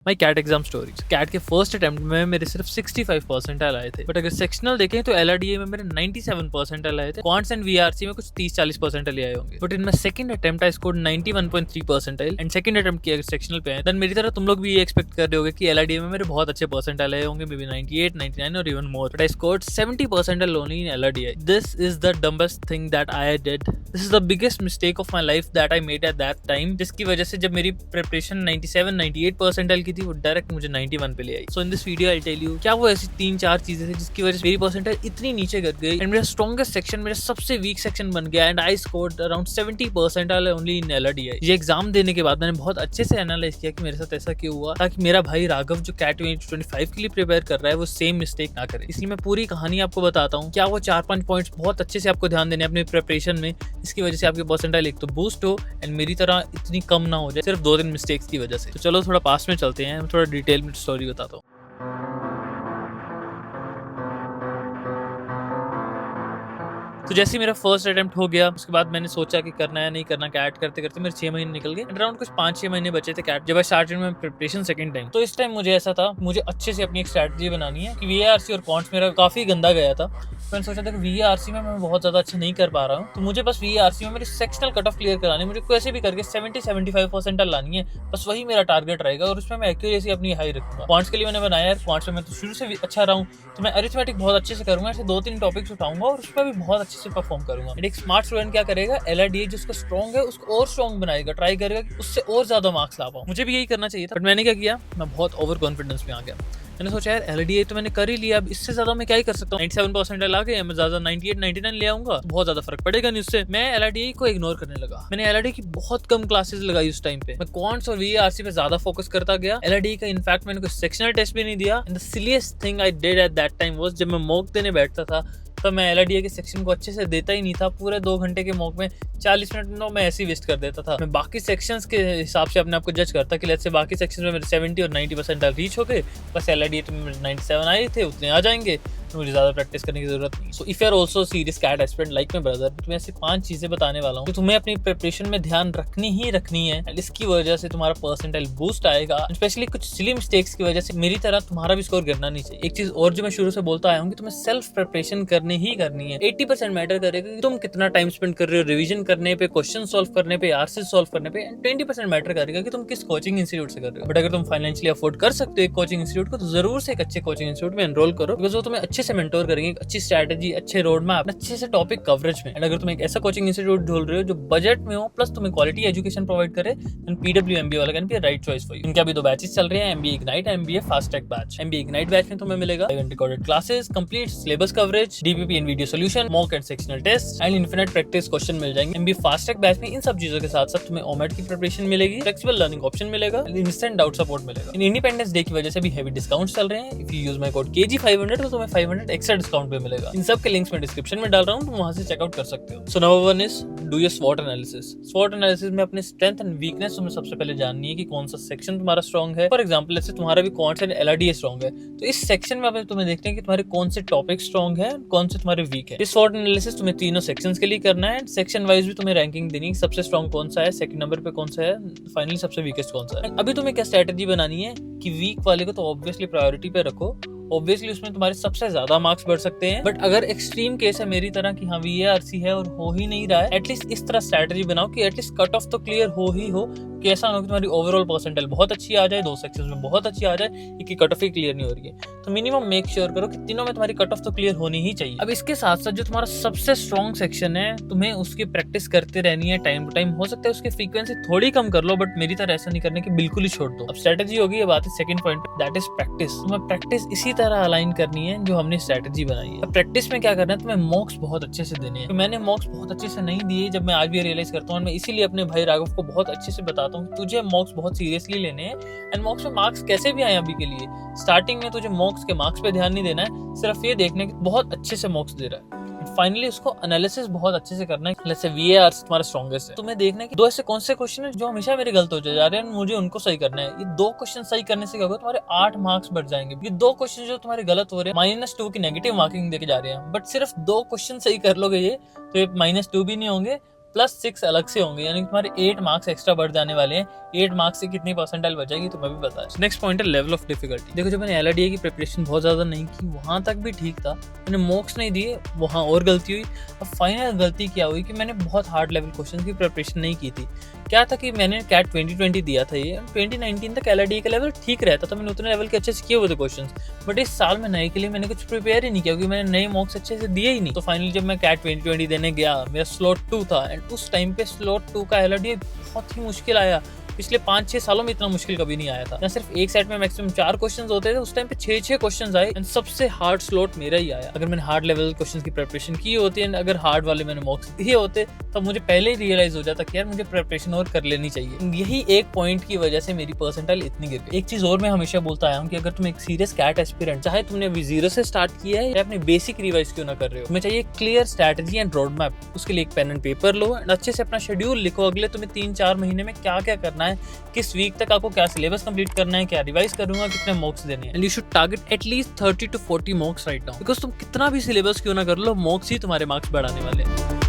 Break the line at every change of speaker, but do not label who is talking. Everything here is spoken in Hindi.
माई कैट एग्जाम स्टोरीज। कैट के फर्स्ट अटेम्प्ट में मेरे सिर्फ 65 परसेंटाइल आए थे, बट अगर सेक्शनल देखें तो LRDA में मेरे 97 परसेंटाइल आए थे। क्वांट्स एंड VRC में कुछ 30-40 परसेंटाइल आए होंगे, but in my second attempt I scored 91.3 percentile and second attempt की अगर सेक्शनल पे है, देन मेरी तरह तुम लोग भी ये एक्सपेक्ट कर रहे होगे कि LRDA में मेरे बहुत अच्छे परसेंटाइल आए होंगे, मे बी 98, 99 और even more, but I scored 70 percentile only in LRDA। This is the dumbest thing that I did. This is the biggest mistake of my life that I made at that time, जिसकी वजह से जब मेरी प्रिपरेशन 97-98 परसेंटाइल की थी, वो डायरेक्ट मुझे 91 पे ले आई। So in this video I tell you क्या वो ऐसी 3-4 चीजें थी जिसकी वजह से मेरी परसेंटाइल इतनी नीचे गिर गई एंड मेरा स्ट्रॉन्गेस्ट सेक्शन मेरा सबसे वीक सेक्शन बन गया and I scored around 70 percentile only in LRDA। ये एग्जाम देने के बाद मैंने बहुत अच्छे से एनालाइज किया कि मेरे साथ ऐसा क्यों हुआ, ताकि मेरा भाई राघव जो कैट 2025 के लिए प्रिपेयर कर रहा है वो सेम मिस्टेक ना करे। इसलिए मैं पूरी कहानी आपको बताता हूँ, क्या वो 4-5 पॉइंट्स बहुत अच्छे से आपको ध्यान देने अपनी प्रिपरेशन में, इसकी वजह से आपके परसेंटाइल एक तो बूस्ट हो एंड मेरी तरह इतनी कम ना हो जाए सिर्फ 2-3 मिस्टेक्स की वजह से। तो चलो थोड़ा पास में चलते हैं, थोड़ा डिटेल में स्टोरी बताता हूँ। तो जैसे ही मेरा फर्स्ट अटेम्प्ट हो गया, उसके बाद मैंने सोचा कि करना है नहीं करना। कैट करते करते मेरे 6 महीने निकल गए, अराउंड कुछ 5-6 महीने बचे थे कैट जब आई स्टार्टेड में प्रिपरेशन सेकंड टाइम। तो इस टाइम मुझे ऐसा था, मुझे अच्छे से अपनी एक स्ट्रैटेजी बनानी है कि VARC और क्वांट्स मेरा काफी गंदा गया था। मैंने सोचा था कि VARC में मैं बहुत ज्यादा अच्छा नहीं कर पा रहा हूँ, तो मुझे बस VARC में मेरी सेक्शनल कट ऑफ क्लियर करानी है। मुझे कैसे भी करके 70-75 परसेंटाइल लानी है, बस वही मेरा टारगेट रहेगा और उसमें मैं एक्यूरेसी अपनी हाई रखूंगा। क्वांट्स के लिए मैंने बनाया है, क्वांट्स में मैं तो शुरू से भी अच्छा रहा हूँ, तो मैं अरिथमेटिक बहुत अच्छे से करूंगा। ऐसे 2-3 टॉपिक्स उठाऊंगा और उसमें भी बहुत अच्छे से परफॉर्म करूंगा। एक स्मार्ट स्टूडेंट क्या करेगा, LRDA जिसका स्ट्रॉन्ग है उसको और स्ट्रॉन्ग बनाएगा, ट्राई करेगा कि उससे और ज्यादा मार्क्स ला पाऊं। मुझे भी यही करना चाहिए था, बट मैंने क्या किया, मैं बहुत ओवर कॉन्फिडेंस में आ गया। मैंने सोचा यार LRDA तो मैंने कर ही लिया, अब इससे ज्यादा मैं क्या ही कर सकता हूँ। 97 परसेंटाइल आ गए, मैं ज्यादा 98-99 ले आऊंगा तो बहुत ज्यादा फर्क पड़ेगा नहीं उससे। मैं LRDA को इग्नोर करने लगा। मैंने LRDA की बहुत कम क्लासेस लगाई उस टाइम पे। मैं क्वांट्स और VARC पे ज्यादा फोकस करता गया। LRDA का इनफैक्ट मैंने कोई सेक्शनल टेस्ट भी नहीं दिया। And the silliest thing I did at that time was, जब मैं मॉक देने बैठता था तो मैं LRDA के सेक्शन को अच्छे से देता ही नहीं था। पूरे 2 घंटे के मॉक में 40 मिनट में मैं ऐसे ही वेस्ट कर देता था। मैं बाकी सेक्शंस के हिसाब से अपने आप को जज करता कि लेट्स से बाकी सेक्शन में मेरे 70 और 90 परसेंटाइल रीच हो गए, बस LRDA तो मेरे 97 आए थे, उतने आ जाएंगे, मुझे ज्यादा प्रैक्टिस करने की जरूरत नहीं। So if you are also serious CAT aspirant like my brother, तुम्हें ऐसी 5 चीजें बताने वाला हूँ कि तुम्हें अपनी प्रिपरेशन में ध्यान रखनी ही रखनी है। इसकी वजह से तुम्हारा परसेंटाइल बूस्ट आएगा। स्पेशली कुछ सिली मिस्टेक्स की वजह से मेरी तरह तुम्हारा भी स्कोर गिरना नहीं चाहिए। एक चीज और जो मैं शुरू से बोलता आया हूँ कि तुम्हें सेल्फ प्रिपरेशन करनी ही करनी है। 80% मैटर करेगा कि तुम कितना टाइम स्पेंड कर रहे हो रिविजन करने पे, क्वेश्चन सॉल्व करने पे, आंसर सॉल्व करने पे, एंड 20% मैटर करेगा कि तुम किस कोचिंग इंस्टीट्यूट से कर रहे हो। बट अगर तुम फाइनेंशियली अफोर्ड कर सकते हो एक कोचिंग इंस्टीट्यूट को, तो जरूर से एक अच्छे कोचिंग इंस्टीट्यूट में एनरोल करो, बिकॉज वो तुम्हें अच्छे से मेंटोर करेंगे, अच्छी स्ट्रैटेजी, अच्छे रोड मैप, अच्छे से टॉपिक कवरेज में। एंड अगर तुम एक ऐसा कोचिंग इंस्टीट्यूट ढूंढ रहे हो जो बजट में हो प्लस तुम्हें क्वालिटी एजुकेशन प्रोवाइड करे, देन PW MBA वाला can be right choice for you. इनके अभी 2 बैचेस चल रहे हैं, MBA ignite, MBA fast track batch. MBA ignite batch में तुम्हें मिलेगा recorded classes, complete syllabus coverage, DPP and video solution, mock and sectional test and infinite practice question मिल जाएंगे। MBA फास्ट ट्रैक बैच में इन सब चीजों के साथ साथ तुम्हें OMAT की प्रिपरेशन मिलेगी, फ्लेक्सिबल लर्निंग ऑप्शन मिलेगा, इंस्टेंट डाउट सपोर्ट मिलेगा। इन इंडिपेंडेंस डे की वजह से भी हेवी डिस्काउंट्स चल रहे हैं। If you use my code KG500 तो तुम्हें 500 एक्स्ट्रा डिस्काउंट पे मिलेगा। इन सब के लिंक्स मैं डिस्क्रिप्शन में डाल रहा हूँ, तुम वहां से चेकआउट कर सकते हो। So number 1 is do your स्वॉट analysis. स्वॉट analysis में अपने स्ट्रेंथ एंड वीकनेस तुम्हें सबसे पहले जाननी है कि कौन सा सेक्शन तुम्हारा स्ट्रॉन्ग है। फॉर एग्जांपल जैसे तुम्हारा भी क्वांट्स एंड LRDA स्ट्रॉन्ग है, तो इस सेक्शन में अब तुम्हें देखते हैं कि तुम्हारे कौन से टॉपिक स्ट्रॉन्ग है, कौन से तुम्हारे वीक है। इस स्वॉट एनालिसिस तुम्हें तीनों सेक्शंस के लिए करना है। सेक्शन वाइज भी तुम्हें रैंकिंग देनी है, सबसे स्ट्रॉन्ग कौन सा है, सेकंड नंबर पे कौन सा है, फाइनली सबसे वीकेस्ट कौन सा है। अभी तुम्हें क्या स्ट्रेटजी बनानी है कि वीक वाले को तो ऑब्वियसली प्रायोरिटी पे रखो, ऑब्वियसली उसमें तुम्हारे सबसे ज्यादा मार्क्स बढ़ सकते हैं। बट अगर एक्सट्रीम केस है मेरी तरह कि हाँ VARC है और हो ही नहीं रहा है, एटलीस्ट इस तरह स्ट्रेटजी बनाओ कि एटलीस्ट कट ऑफ तो क्लियर हो ही हो, कि ऐसा ना हो कि तुम्हारी ओवरऑल परसेंटाइल बहुत अच्छी आ जाए, 2 सेक्शंस में बहुत अच्छी आ जाए, एक की कट ऑफ ही क्लियर नहीं हो रही है। तो मिनिमम मेक श्योर करो कि तीनों में तुम्हारी कट ऑफ तो क्लियर होनी ही चाहिए। अब इसके साथ साथ जो तुम्हारा सबसे स्ट्रॉन्ग सेक्शन है, तुम्हें उसकी प्रैक्टिस करते रहनी है टाइम टू टाइम। हो सकता है उसकी फ्रीक्वेंसी थोड़ी कम कर लो, बट मेरी तरह ऐसा नहीं करने की बिल्कुल ही छोड़ दो। अब स्ट्रेटजी होगी, ये बात है second point, that is practice. तुम्हें प्रैक्टिस इसी तरह अलाइन करनी है जो हमने स्ट्रेटजी बनाई है। अब प्रैक्टिस में क्या करना है, तुम्हें मॉक्स बहुत अच्छे से देने हैं। तो मैंने मॉक्स बहुत अच्छे से नहीं दिए, जब मैं आज भी रियलाइज करता हूँ। मैं इसीलिए अपने भाई राघव को बहुत अच्छे से बताता हूँ तुझे मॉक्स बहुत सीरियसली लेने हैं। एंड मॉक्स में मार्क्स कैसे भी आए अभी के लिए, स्टार्टिंग में तुझे मॉक्स के मार्क्स पे ध्यान नहीं देना है, सिर्फ ये देखना है कि बहुत अच्छे से मॉक्स दे रहा है। फाइनली उसको एनालिसिस बहुत अच्छे से करना है। जैसे VARC तुम्हारा स्ट्रॉन्गेस्ट है, तुम्हें देखना है कि 2 ऐसे कौन से क्वेश्चन है जो हमेशा मेरे गलत हो जा रहे हैं, मुझे उनको सही करना है। ये 2 क्वेश्चन सही करने से क्या होगा, तुम्हारे 8 मार्क्स बढ़ जाएंगे। ये 2 क्वेश्चन जो तुम्हारे गलत हो रहे हैं, -2 की नेगेटिव मार्किंग देके जा रहे हैं, बट सिर्फ 2 क्वेश्चन सही कर लोगे ये, तो ये -2 भी नहीं होंगे, प्लस 6 अलग से होंगे, यानी तुम्हारे 8 मार्क्स एक्स्ट्रा बढ़ जाने वाले हैं। 8 मार्क्स से कितनी परसेंटाइल बचेगी तुम्हें भी पता है। नेक्स्ट पॉइंट है लेवल ऑफ डिफिकल्टी। देखो, जब मैंने LRDA की प्रिपरेशन बहुत ज़्यादा नहीं की, वहाँ तक भी ठीक था, मैंने मॉक्स नहीं दिए, वहाँ और गलती हुई। अब फाइनल गलती क्या हुई कि मैंने बहुत हार्ड लेवल क्वेश्चन की प्रिपरेशन नहीं की थी। क्या था कि मैंने कैट 2020 दिया था, ये 2019 तक LRDA का लेवल ठीक रहता था, मैंने उतने लेवल के अच्छे से किए हुए थे क्वेश्चन, बट इस साल में नए के लिए मैंने कुछ प्रिपेयर ही नहीं किया, क्योंकि मैंने नए मॉक्स अच्छे से दिए ही नहीं। तो फाइनली जब मैं कैट 2020 देने गया, मेरा स्लॉट 2 था, एंड उस टाइम पे स्लॉट 2 का LRDA बहुत ही मुश्किल आया। पिछले 5-6 सालों में इतना मुश्किल कभी नहीं आया था। यहाँ सिर्फ एक सेट में मैक्सिमम 4 क्वेश्चंस होते थे, उस टाइम पे 6 क्वेश्चंस आए, एंड सबसे हार्ड स्लॉट मेरा ही आया। अगर मैंने हार्ड लेवल क्वेश्चंस की प्रिपरेशन की होती है, अगर हार्ड वाले मैंने मॉक्स दिए होते, तब मुझे पहले ही रियलाइज हो जाता कि यार मुझे प्रिपरेशन और कर लेनी चाहिए। यही एक पॉइंट की वजह से मेरी परसेंटाइल इतनी गिर गई। एक चीज और मैं हमेशा बोलता आया हूँ कि अगर तुम एक सीरियस कैट एस्पिरेंट, चाहे तुमने अभी 0 से स्टार्ट किया है या अपने बेसिक रिवाइज क्यों ना कर रहे हो, तुम्हें चाहिए clear strategy and road map. उसके लिए एक पेन एंड पेपर लो एंड अच्छे से अपना शेड्यूल लिखो, अगले तुम्हें 3-4 महीने में क्या क्या करना है, किस वीक तक आपको क्या सिलेबस कंप्लीट करना है, क्या रिवाइज करूंगा, कितने मॉक्स देने हैं। And you should target at least 30 to 40 मॉक्स right now, because तुम कितना भी सिलेबस क्यों ना कर लो, मॉक्स ही तुम्हारे मार्क्स बढ़ाने वाले हैं।